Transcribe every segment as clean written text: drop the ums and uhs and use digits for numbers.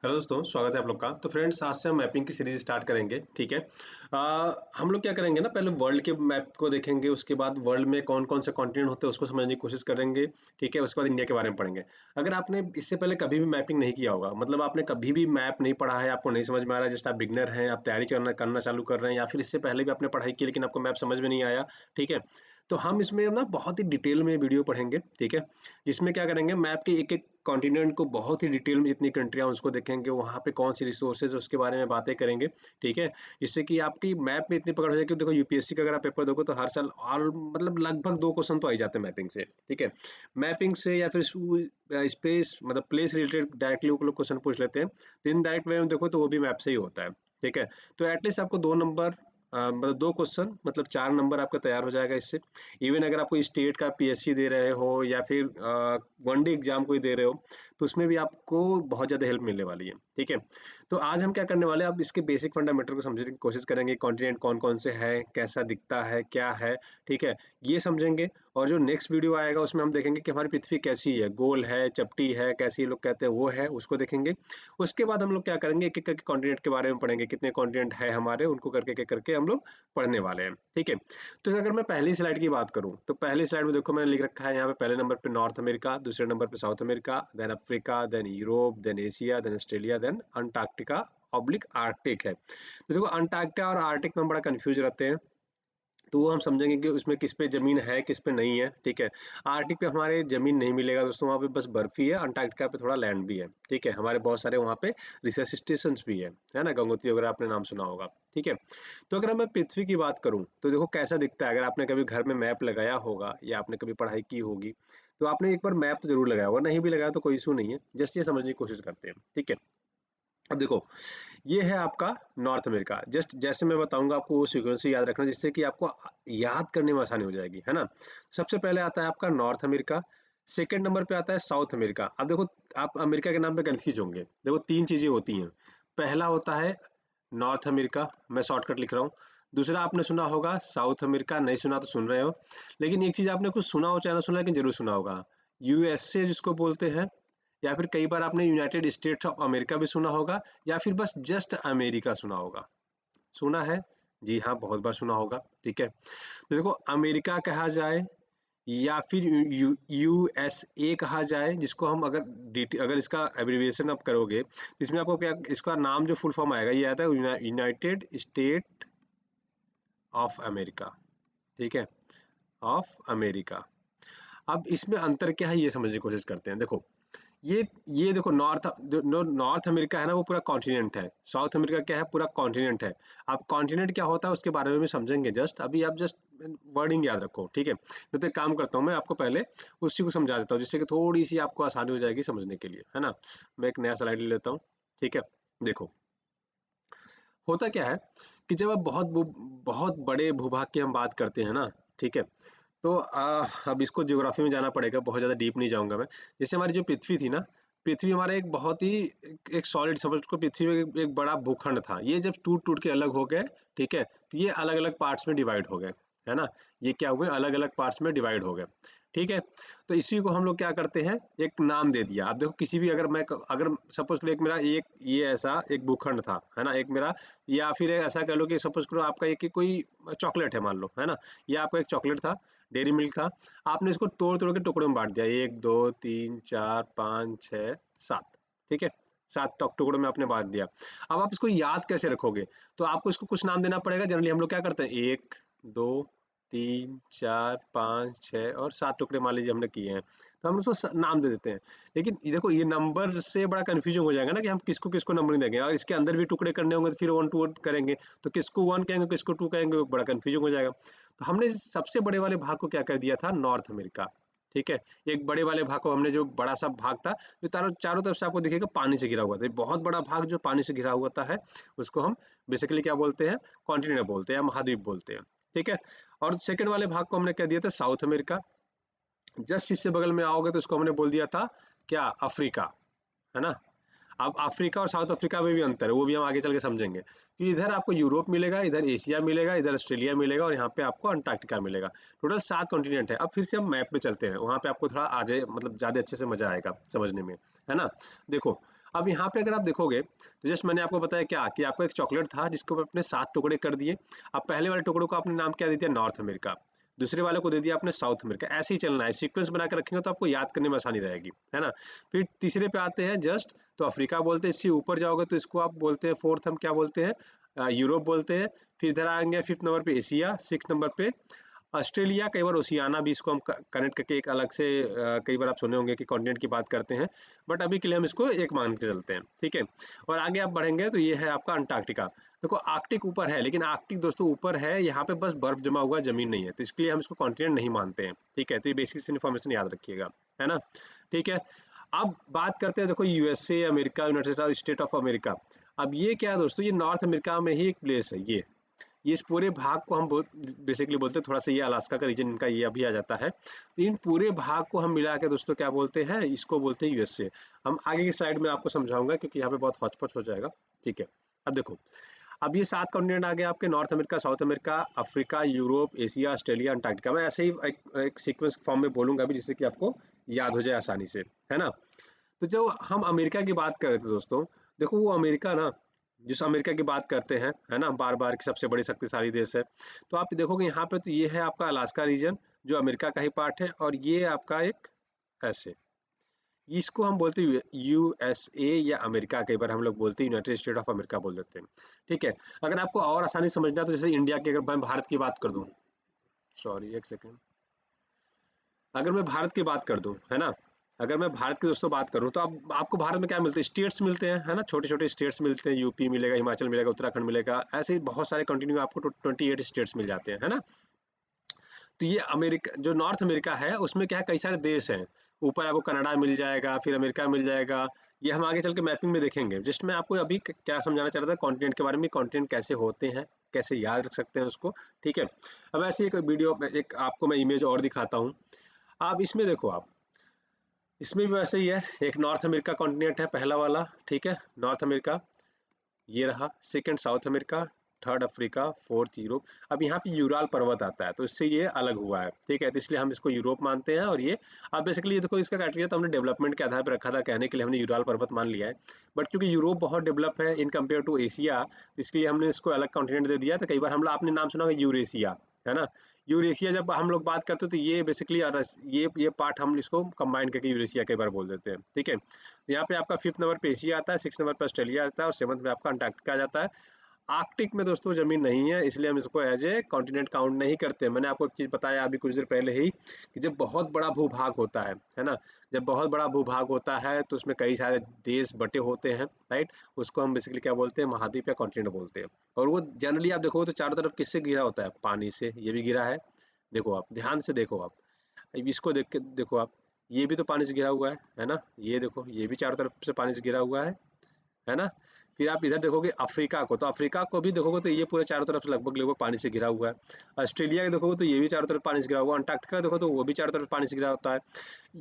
Hello दोस्तों, स्वागत है आप लोग का। तो फ्रेंड्स, आज से हम मैपिंग की सीरीज स्टार्ट करेंगे। ठीक है। हम लोग क्या करेंगे ना, पहले वर्ल्ड के मैप को देखेंगे, उसके बाद वर्ल्ड में कौन कौन से कॉन्टिनेंट होते हैं उसको समझने की कोशिश करेंगे। ठीक है, उसके बाद इंडिया के बारे में पढ़ेंगे। अगर आपने इससे पहले कभी भी मैपिंग नहीं किया होगा, मतलब आपने कभी भी मैप नहीं पढ़ा है, आपको नहीं समझ में आ रहा है, जस्ट आप बिगनर हैं, आप तैयारी करना करना चालू कर रहे हैं, या फिर इससे पहले भी आपने पढ़ाई की लेकिन आपको मैप समझ में नहीं आया। ठीक है, तो हम इसमें ना बहुत ही डिटेल में वीडियो पढ़ेंगे। ठीक है, जिसमें क्या करेंगे, मैप के एक एक कॉन्टिनेंट को बहुत ही डिटेल में, जितनी कंट्रियाँ उसको देखेंगे, वहाँ पे कौन सी रिसोर्सेज उसके बारे में बातें करेंगे। ठीक है, जिससे कि आपकी मैप में इतनी पकड़ हो जाए कि देखो यूपीएससी का अगर आप पेपर दोगे तो हर साल ऑल मतलब लगभग 2 क्वेश्चन तो आ ही जाते हैं मैपिंग से। ठीक है, मैपिंग से या फिर स्पेस मतलब प्लेस रिलेटेड डायरेक्टली वो लोग क्वेश्चन पूछ लेते हैं, तो इन डायरेक्ट वे में देखो तो वो भी मैप से ही होता है। ठीक है, तो एटलीस्ट आपको 2 नंबर मतलब 2 क्वेश्चन मतलब 4 नंबर आपका तैयार हो जाएगा इससे। इवन अगर आपको स्टेट का पीएससी दे रहे हो या फिर वनडे एग्जाम कोई दे रहे हो, तो उसमें भी आपको बहुत ज़्यादा हेल्प मिलने वाली है। ठीक है, तो आज हम क्या करने वाले हैं, अब इसके बेसिक फंडामेंटल को समझने की कोशिश करेंगे। कॉन्टिनेंट कौन कौन से हैं, कैसा दिखता है, क्या है। ठीक है, ये समझेंगे। और जो नेक्स्ट वीडियो आएगा उसमें हम देखेंगे कि हमारी पृथ्वी कैसी है, गोल है, चपटी है, कैसी लोग कहते हैं वो है, उसको देखेंगे। उसके बाद हम लोग क्या करेंगे, एक एक करके कॉन्टिनेंट के बारे में पढ़ेंगे, कितने कॉन्टिनेंट है हमारे, उनको करके एक एक करके हम लोग पढ़ने वाले हैं। ठीक है, तो अगर मैं पहली स्लाइड की बात करूं, तो पहली स्लाइड में देखो मैंने लिख रखा है यहाँ पे, पहले नंबर पे नॉर्थ अमेरिका, दूसरे नंबर पे South America, then Africa, then Europe, then Asia, then Australia, then Antarctica oblique Arctic है। तो देखो अंटार्कटिका और आर्कटिक में हम बड़ा कंफ्यूज रहते हैं, तो वो हम समझेंगे कि उसमें किस पे जमीन है किस पे नहीं है। ठीक है, आर्कटिक पे हमारे जमीन नहीं मिलेगा दोस्तों, वहाँ पे बस बर्फ ही है। अंटार्कटिका पे थोड़ा लैंड भी है। ठीक है, हमारे बहुत सारे वहाँ पे रिसर्च स्टेशन भी है ना, गंगोत्री वगैरह आपने नाम सुना होगा। ठीक है, तो अगर मैं पृथ्वी की बात करूं तो देखो कैसा दिखता है। अगर आपने कभी घर में मैप लगाया होगा या आपने कभी पढ़ाई की होगी, तो आपने एक बार मैप तो जरूर लगाया होगा, नहीं भी लगाया तो कोई इशू नहीं है, जस्ट ये समझने की कोशिश करते हैं। ठीक है, अब देखो ये है आपका नॉर्थ अमेरिका। जस्ट जैसे मैं बताऊंगा आपको वो सीक्वेंस याद रखना, जिससे कि आपको याद करने में आसानी हो जाएगी, है ना। सबसे पहले आता है आपका नॉर्थ अमेरिका, सेकंड नंबर पे आता है साउथ अमेरिका। अब देखो, आप अमेरिका के नाम पे कंफ्यूज होंगे। देखो 3 चीजें होती हैं। पहला होता है नॉर्थ अमेरिका, मैं शॉर्टकट लिख रहा हूँ। दूसरा आपने सुना होगा साउथ अमेरिका, नहीं सुना तो सुन रहे हो। लेकिन एक चीज आपने कुछ सुना हो चाहे ना सुना, लेकिन जरूर सुना होगा, यूएसए जिसको बोलते हैं, या फिर कई बार आपने यूनाइटेड स्टेट्स ऑफ अमेरिका भी सुना होगा, या फिर बस जस्ट अमेरिका सुना होगा। सुना है? जी हाँ, बहुत बार सुना होगा। ठीक है, तो देखो अमेरिका कहा जाए या फिर यूएसए कहा जाए, जिसको हम अगर इसका एब्रिविएशन आप करोगे तो इसमें आपको क्या, इसका नाम जो फुल फॉर्म आएगा ये आता है यूनाइटेड स्टेट ऑफ अमेरिका। ठीक है, ऑफ अमेरिका। अब इसमें अंतर क्या है ये समझने की कोशिश करते हैं। देखो ये देखो, नॉर्थ अमेरिका है ना, वो पूरा कॉन्टिनेंट है। साउथ अमेरिका क्या है, पूरा कॉन्टिनेंट है। अब कॉन्टिनेंट क्या होता है उसके बारे में भी समझेंगे, जस्ट अभी आप जस्ट वर्डिंग याद रखो। ठीक है, तो एक काम करता हूँ, मैं आपको पहले उसी को समझा देता हूँ, जिससे कि थोड़ी सी आपको आसानी हो जाएगी समझने के लिए, है ना। मैं एक नया स्लाइड ले लेता हूँ। ठीक है, देखो होता क्या है कि जब आप बहुत बड़े भूभाग की हम बात करते हैं ना, ठीक है, तो अब इसको ज्योग्राफी में जाना पड़ेगा, बहुत ज़्यादा डीप नहीं जाऊंगा मैं। जैसे हमारी जो पृथ्वी थी ना, पृथ्वी हमारा एक बहुत ही एक सॉलिड, समझ को पृथ्वी में एक बड़ा भूखंड था। ये जब टूट टूट के अलग हो गए, ठीक है, तो ये अलग अलग पार्ट्स में डिवाइड हो गए, है ना। ये क्या हुए, अलग अलग पार्ट्स में डिवाइड हो गए। ठीक है, तो इसी को हम लोग क्या करते हैं, एक नाम दे दिया। अब देखो किसी भी, अगर सपोज करो एक मेरा एक ये ऐसा एक भूखंड था, है ना, एक मेरा, या फिर ऐसा कह लो कि सपोज करो आपका एक कोई चॉकलेट है मान लो, है ना, ये आपका एक चॉकलेट था, डेयरी मिल्क था। आपने इसको तोड़ तोड़ के टुकड़ों में बांट दिया, 1 2 3 4 5 6 7। ठीक है, 7 टुकड़ों में आपने बांट दिया। अब आप इसको याद कैसे रखोगे, तो आपको इसको कुछ नाम देना पड़ेगा। जनरली हम लोग क्या करते हैं, 1 2 3 4 5 6 और 7 टुकड़े मान लीजिए हमने किए हैं, तो हम उसको नाम दे देते हैं। लेकिन ये देखो, ये नंबर से बड़ा कंफ्यूजन हो जाएगा ना, कि हम किसको किसको नंबर नहीं देंगे, और इसके अंदर भी टुकड़े करने होंगे तो फिर 1 2 करेंगे, तो किसको 1 कहेंगे किसको 2 कहेंगे, वो बड़ा कंफ्यूजन हो जाएगा। तो हमने सबसे बड़े वाले भाग को क्या कर दिया था, नॉर्थ अमेरिका। ठीक है, एक बड़े वाले भाग को हमने, जो बड़ा सा भाग था, जो चारों चारों तरफ से आपको दिखेगा पानी से घिरा हुआ था, बहुत बड़ा भाग जो पानी से घिरा हुआ था है, उसको हम बेसिकली क्या बोलते हैं, कॉन्टिनेंट बोलते हैं, महाद्वीप बोलते हैं। ठीक है, और सेकंड वाले भाग को हमने कह दिया था साउथ अमेरिका। जस्ट इससे बगल में आओगे तो उसको हमने बोल दिया था क्या, अफ्रीका, है ना। अब अफ्रीका और साउथ अफ्रीका में भी अंतर है, वो भी हम आगे चल के समझेंगे कि इधर आपको यूरोप मिलेगा, इधर एशिया मिलेगा, इधर ऑस्ट्रेलिया मिलेगा, और यहाँ पे आपको अंटार्कटिका मिलेगा। टोटल 7 कॉन्टिनेंट है। अब फिर से हम मैप पे चलते हैं, वहाँ पे आपको थोड़ा आ जाए, मतलब ज़्यादा अच्छे से मजा आएगा समझने में, है ना। देखो अब यहाँ पे अगर आप देखोगे तो जस्ट मैंने आपको बताया क्या कि आपको एक चॉकलेट था जिसको आपने 7 टुकड़े कर दिए। अब पहले वाले टुकड़ों को आपने नाम क्या दे दिया, नॉर्थ अमेरिका, दूसरे वाले को दे दिया आपने साउथ अमेरिका। ऐसे ही चलना है, सीक्वेंस बना के रखेंगे तो आपको याद करने में आसानी रहेगी, है ना। फिर तीसरे पे आते हैं जस्ट, तो अफ्रीका बोलते हैं। इससे ऊपर जाओगे तो इसको आप बोलते हैं, फोर्थ हम क्या बोलते हैं, यूरोप बोलते हैं। फिर इधर आएंगे फिफ्थ नंबर पे एशिया, सिक्स नंबर पे ऑस्ट्रेलिया, कई बार ओशियाना भी इसको हम कनेक्ट करके एक अलग से कई बार आप सुने होंगे कि कॉन्टिनेंट की बात करते हैं, बट अभी के लिए हम इसको एक मान के चलते हैं, ठीक है। और आगे आप बढ़ेंगे तो ये है आपका अंटार्कटिका। देखो आर्कटिक ऊपर है, लेकिन आर्कटिक दोस्तों ऊपर है, यहाँ पे बस बर्फ जमा हुआ, जमीन नहीं है, तो इसके लिए हम इसको कॉन्टिनेंट नहीं मानते हैं, ठीक है। तो ये बेसिक इन्फॉर्मेशन याद रखिएगा, है ना, ठीक है। अब बात करते हैं, देखो USA, America, United state of America. अब ये क्या है दोस्तों, ये नॉर्थ अमेरिका में ही एक प्लेस है। ये इस पूरे भाग को हम बेसिकली बोलते हैं, थोड़ा सा ये अलास्का का रीजन इनका ये अभी आ जाता है, तो इन पूरे भाग को हम मिला के दोस्तों क्या बोलते हैं, इसको बोलते हैं यूएसए। हम आगे की स्लाइड में आपको समझाऊंगा क्योंकि यहाँ पे बहुत हौच-पौच हो जाएगा, ठीक है। अब देखो, अब ये 7 कॉन्टिनेंट आ गए आपके, north America, south America, Africa, Europe, Asia, Australia, Antarctica. मैं ऐसे ही एक सीक्वेंस फॉर्म में बोलूंगा भी जिससे कि आपको याद हो जाए आसानी से, है ना। तो जो हम अमेरिका की बात कर रहे थे दोस्तों, देखो वो अमेरिका ना, जिस अमेरिका की बात करते हैं, है ना, बार बार की सबसे बड़ी शक्तिशाली देश है, तो आप देखोगे यहाँ पे तो ये है आपका अलास्का रीजन, जो अमेरिका का ही पार्ट है, और ये आपका एक ऐसे, इसको हम बोलते हैं यूएसए या अमेरिका, कई बार हम लोग बोलते हैं यूनाइटेड स्टेट ऑफ अमेरिका बोल देते हैं, ठीक है। अगर आपको और आसानी समझना है तो जैसे इंडिया की, अगर मैं भारत की बात कर दूं, सॉरी एक सेकेंड, अगर मैं भारत की बात कर दूं, है ना, अगर मैं भारत की दोस्तों बात करूं तो आप आपको भारत में क्या मिलते हैं, स्टेट्स मिलते हैं, है ना, छोटे छोटे स्टेट्स मिलते हैं, यूपी मिलेगा, हिमाचल मिलेगा, उत्तराखंड मिलेगा, ऐसे ही बहुत सारे कंटिन्यू आपको 28 स्टेट्स मिल जाते हैं, है ना। तो ये अमेरिका, जो नॉर्थ अमेरिका है उसमें क्या है, कई सारे देश हैं। ऊपर आपको कनाडा मिल जाएगा, फिर अमेरिका मिल जाएगा। ये हम आगे चल के मैपिंग में देखेंगे। जस्ट मैं आपको अभी क्या समझाना चाह रहा था कॉन्टिनेंट के बारे में, कॉन्टिनेंट कैसे होते हैं, कैसे याद रख सकते हैं उसको, ठीक है। अब ऐसे एक वीडियो, एक आपको मैं इमेज और दिखाता हूँ। आप इसमें देखो, आप इसमें भी वैसे ही है, एक नॉर्थ अमेरिका कॉन्टिनेंट है पहला वाला, ठीक है, नॉर्थ अमेरिका ये रहा, second south America, third Africa, fourth Europe. अब यहाँ पे यूराल पर्वत आता है तो इससे ये अलग हुआ है, ठीक है, तो इसलिए हम इसको यूरोप मानते हैं। और ये अब बेसिकली ये देखो, इसका क्राइटेरिया तो हमने डेवलपमेंट के आधार पर रखा था, कहने के लिए हमने यूराल पर्वत मान लिया है, बट क्योंकि यूरोप बहुत डेवलप है इन कम्पेयर टू एशिया, तो इसलिए हमने इसको अलग कॉन्टिनेंट दे दिया। तो कई बार हम लोग, आपने नाम सुना होगा यूरेशिया, है ना। यूरेशिया जब हम लोग बात करते हैं तो ये बेसिकली ये पार्ट हम इसको कंबाइन करके यूरेशिया कई बार बोल देते हैं, ठीक है। यहाँ पे आपका फिफ्थ नंबर पे एशिया आता है, सिक्स नंबर पे ऑस्ट्रेलिया आता है, और सेवंथ में आपका अंटार्कटिका आ जाता है। आर्कटिक में दोस्तों जमीन नहीं है, इसलिए हम इसको एज ए कॉन्टिनेंट काउंट नहीं करते। मैंने आपको एक चीज बताया अभी कुछ देर पहले ही, कि जब बहुत बड़ा भूभाग होता है ना, जब बहुत बड़ा भूभाग होता है तो उसमें कई सारे देश बटे होते हैं, राइट, उसको हम बेसिकली क्या बोलते हैं, महाद्वीप या कॉन्टिनेंट बोलते हैं। और वो जनरली आप देखो तो चारों तरफ किससे घिरा होता है, पानी से। ये भी घिरा है, देखो आप ध्यान से देखो आप, अब इसको देख के देखो आप, ये भी तो पानी से घिरा हुआ है ना, ये देखो ये भी चारों तरफ से पानी से घिरा हुआ है ना। फिर आप इधर देखोगे अफ्रीका को, तो अफ्रीका को भी देखोगे तो ये पूरे चारों तरफ से लगभग लगभग पानी से घिरा हुआ है। ऑस्ट्रेलिया के देखोगे तो ये भी चारों तरफ पानी से घिरा हुआ है। अंटार्कटिका देखो तो वो भी चारों तरफ पानी से घिरा होता है।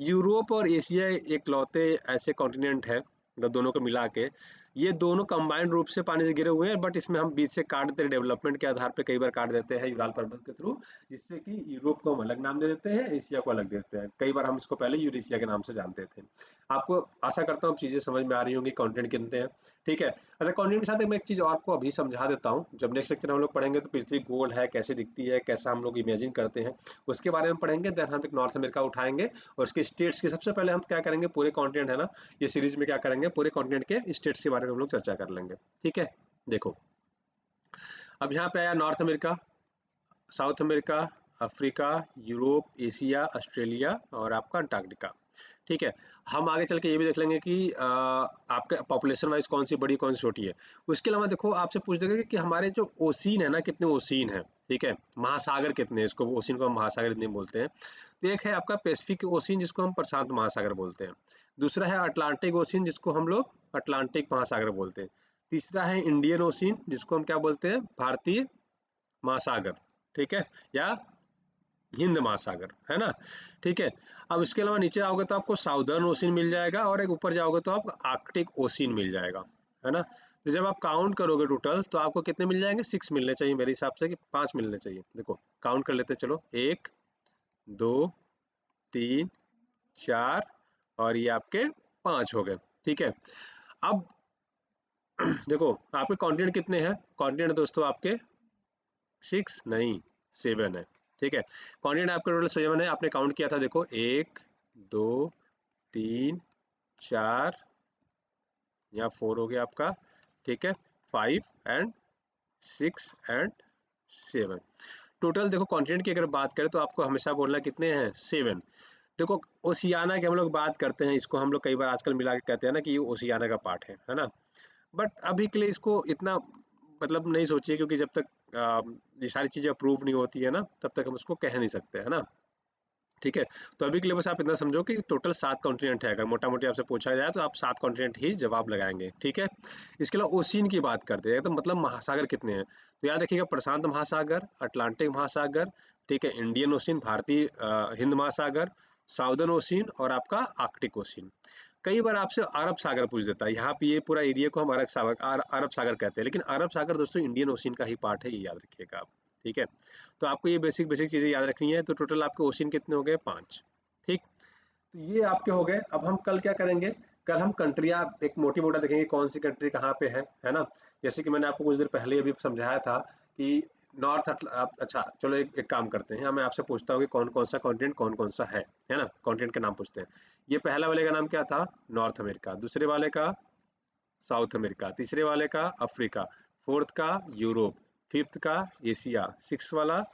यूरोप और एशिया एक लौते ऐसे कॉन्टिनेंट है, मतलब दोनों को मिला के, ये दोनों कंबाइंड रूप से पानी से घिरे हुए हैं, बट इसमें हम बीच से काट देते हैं, डेवलपमेंट के आधार पे कई बार काट देते हैं यूराल पर्वत के थ्रू, जिससे कि यूरोप को हम अलग नाम दे देते हैं, एशिया को अलग देते हैं। कई बार हम इसको पहले यूरेशिया के नाम से जानते थे। आपको आशा करता हूँ चीजें समझ में आ रही होंगी, कॉन्टेंट कितने हैं, ठीक है। अच्छा, कॉन्टेंट के साथ मैं एक चीज और आपको अभी समझा देता हूँ। जब नेक्स्ट लेक्चर हम लोग पढ़ेंगे तो पृथ्वी गोल है, कैसे दिखती है, कैसा हम लोग इमेजिन करते हैं, उसके बारे में पढ़ेंगे। देन हम एक नॉर्थ अमेरिका उठाएंगे और उसके स्टेट्स की, सबसे पहले हम क्या करेंगे, पूरे कॉन्टिनेंट है ना, ये सीरीज में क्या करेंगे, पूरे कॉन्टिनेंट के स्टेट्स के बारे में हम लोग चर्चा कर लेंगे, ठीक है। देखो, अब यहाँ पे आया north America, south America, Africa, Europe, Asia, Australia और आपका अंटार्कटिका, ठीक है। हम आगे चल के ये भी देख लेंगे कि आपके पॉपुलेशन वाइज कौन सी बड़ी कौन सी छोटी है। उसके अलावा देखो, आपसे पूछ देगा कि हमारे जो ओशिन है ना, कितने ओशिन है, ठीक है, महासागर कितने हैं, इसको ओशिन को हम महासागर इतने बोलते हैं। तो एक है आपका पैसिफिक ओशिन, जिसको हम प्रशांत महासागर बोलते हैं। दूसरा है अटलांटिक ओशिन, जिसको हम लोग अटलांटिक महासागर बोलते हैं। तीसरा है इंडियन ओशिन, जिसको हम क्या बोलते हैं, भारतीय महासागर, ठीक है, या हिंद महासागर, है ना, ठीक है। अब इसके अलावा नीचे आओगे तो आपको साउदर्न ओशियन मिल जाएगा, और एक ऊपर जाओगे तो आप आर्कटिक ओशियन मिल जाएगा, है ना। तो जब आप काउंट करोगे टोटल तो आपको कितने मिल जाएंगे, 6 मिलने चाहिए मेरे हिसाब से, कि 5 मिलने चाहिए। देखो काउंट कर लेते चलो, 1 2 3 4 और ये आपके 5 हो गए, ठीक है। अब देखो आपके कॉन्टिनेंट कितने हैं, कॉन्टिनेंट दोस्तों आपके 6 नहीं 7 है, ठीक है। कॉन्टिनेंट आपके टोटल 7 है, आपने काउंट किया था, देखो 1 2 3 4, यहाँ 4 हो गया आपका, ठीक है, 5 एंड 6 एंड 7। टोटल देखो कॉन्टिनेंट की अगर बात करें तो आपको हमेशा बोलना कितने हैं, 7। देखो ओशियाना की हम लोग बात करते हैं, इसको हम लोग कई बार आजकल मिला के कहते हैं ना कि ये ओशियाना का पार्ट है ना। बट अभी के लिए इसको इतना मतलब नहीं सोचिए, क्योंकि जब तक ये सारी चीजें अप्रूव नहीं होती है ना, तब तक हम उसको कह नहीं सकते है ना, ठीक है। तो अभी के लिए बस आप इतना समझो कि टोटल 7 कॉन्टिनेंट है, अगर मोटा मोटी आपसे पूछा जाए तो आप 7 कॉन्टिनेंट ही जवाब लगाएंगे, ठीक है। इसके अलावा ओशियन की बात करते हैं तो मतलब महासागर कितने हैं, तो याद रखिएगा प्रशांत महासागर, अटलांटिक महासागर, ठीक है, इंडियन ओशियन, भारतीय हिंद महासागर, साउदर्न ओशियन और आपका आर्कटिक ओशियन। कई बार आपसे अरब सागर पूछ देता है, यहाँ पे ये पूरा एरिया को हम अरब सागर कहते हैं, लेकिन अरब सागर दोस्तों इंडियन ओशियन का ही पार्ट है, ये याद रखिएगा आप, ठीक है। तो आपको ये बेसिक बेसिक चीजें याद रखनी है। तो टोटल आपके ओशियन कितने हो गए, 5, ठीक। तो ये आपके हो गए। अब हम कल क्या करेंगे, कल हम कंट्रियाँ एक मोटी मोटा देखेंगे कौन सी कंट्री कहाँ पे है ना। जैसे कि मैंने आपको कुछ देर पहले अभी समझाया था कि अच्छा चलो एक काम करते हैं, मैं आपसे पूछता हूँ कि कौन कौन सा कॉन्टिनेंट कौन कौन सा है ना, कॉन्टिनेंट के नाम पूछते हैं। ये पहला वाले का नाम क्या था, नॉर्थ अमेरिका, दूसरे वाले का साउथ अमेरिका, तीसरे वाले का अफ्रीका, फोर्थ का यूरोप, फिफ्थ का एशिया, सिक्स वाला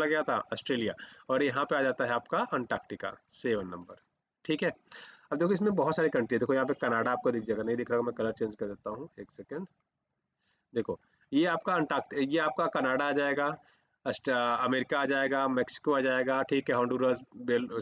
क्या था, ऑस्ट्रेलिया, और यहाँ पे आ जाता है आपका अंटार्कटिका, 7 नंबर, ठीक है। अब देखो इसमें बहुत सारी कंट्री है, देखो यहाँ पे कनाडा आपको दिख जाएगा, नहीं दिख रहा होगा, मैं कलर चेंज कर देता हूँ, एक सेकेंड। देखो ये आपका कनाडा आ जाएगा, अमेरिका आ जाएगा, मेक्सिको आ जाएगा, ठीक है, होंडुरस,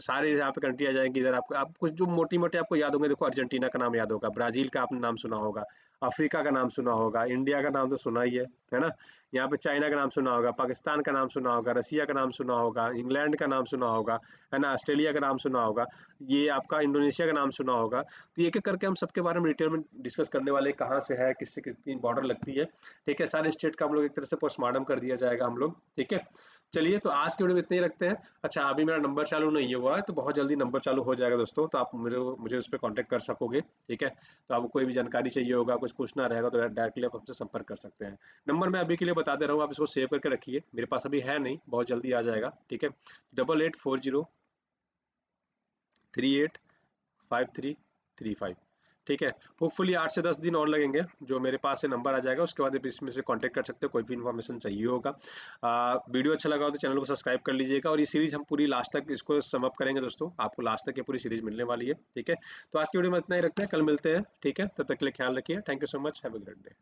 सारे यहाँ पे कंट्री आ जाएंगी। इधर आपको आप कुछ जो मोटी मोटे आपको याद होंगे, देखो अर्जेंटीना का नाम याद होगा, ब्राजील का आपने नाम सुना होगा, अफ्रीका का नाम सुना होगा, इंडिया का नाम तो सुना ही है ना। यहाँ पे चाइना का नाम सुना होगा, पाकिस्तान का नाम सुना होगा, रसिया का नाम सुना होगा, इंग्लैंड का नाम सुना होगा, है ना, ऑस्ट्रेलिया का नाम सुना होगा, ये आपका इंडोनेशिया का नाम सुना होगा। तो एक एक करके हम सबके बारे में डिटेल में डिस्कस करने वाले, कहाँ से है, किससे कितनी बॉर्डर लगती है, ठीक है। सारे स्टेट का हम लोग एक तरह से पोस्टमार्टम कर दिया जाएगा हम लोग, ठीक है। चलिए तो आज के वीडियो में इतने ही रखते हैं। अच्छा अभी मेरा नंबर चालू नहीं हुआ है, तो बहुत जल्दी नंबर चालू हो जाएगा दोस्तों, तो आप मुझे मुझे उस पर कांटेक्ट कर सकोगे, ठीक है। तो आपको कोई भी जानकारी चाहिए होगा, कुछ पूछना रहेगा, तो डायरेक्टली आप हमसे संपर्क कर सकते हैं। नंबर मैं अभी के लिए बता दे रहा हूँ, आप इसको सेव करके रखिए, मेरे पास अभी है नहीं, बहुत जल्दी आ जाएगा, ठीक है। 8840385335, ठीक है। होपफुली 8 से 10 दिन और लगेंगे, जो मेरे पास से नंबर आ जाएगा, उसके बाद आप इसमें से कांटेक्ट कर सकते हो, कोई भी इन्फॉर्मेशन चाहिए होगा। वीडियो अच्छा लगा हो तो चैनल को सब्सक्राइब कर लीजिएगा, और ये सीरीज हम पूरी लास्ट तक इसको सम अप करेंगे दोस्तों, आपको लास्ट तक ये पूरी सीरीज मिलने वाली है, ठीक है। तो आज की वीडियो में इतना ही रखते हैं, कल मिलते हैं, ठीक है। तब तक के लिए ख्याल रखिए, thank you so much, have a great day.